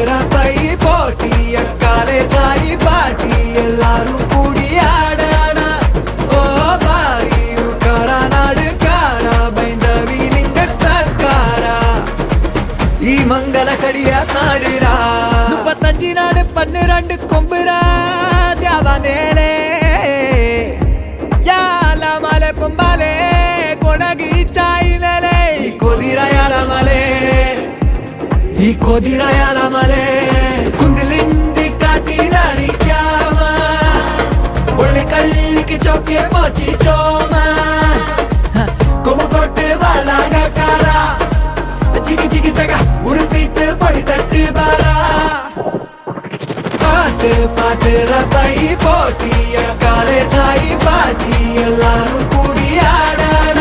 ரப்பை போட்டிய காலேஜாயி பாட்டி எல்லாரும் கூடி ஆடானா ஓ பாரியூ காரா நாடு காரா பைந்தவி லிங்க தக்காரா ಈ ಮಂಗಲ ಕಡಿಯ ನಾಡಿರಾ 35 ನಾಡು 12 ಕೊಂಬುರಾ ದ್ಯಾವನೇಲೆ ಯಾಲ ಮಲೆ ಪೊಂಬಾಲೆ ಕೊಡಗಿ ಚಾಯಿನಲೆ ಈ ಕೊದಿರಾಯಲ ಮಲೆ ಕುಂದಿಲಿಂಡಿ ಕಾಟಿಲಾಡಿ ಕ್ಯಾಮ ಒಳ್ಳೆ ಕಳ್ಳಿಗೆ ಚೌಕೆ ಪೋಚಿ ಚೋಮ ಕೊಮ್ಮ ಕೊಟ್ಟು ಬಾಲಾಗ ಕಾರ ಜಿಗಿ ಜಿಗಿ ಜಗ ಉಡುಪಿತ್ತು ಪಡಿ ತಟ್ಟಿ ಬಾರ பாட்டு பாட்டு ரப்பை போட்டிய காலேஜாயி பாட்டி எல்லாரும் கூடி ஆடான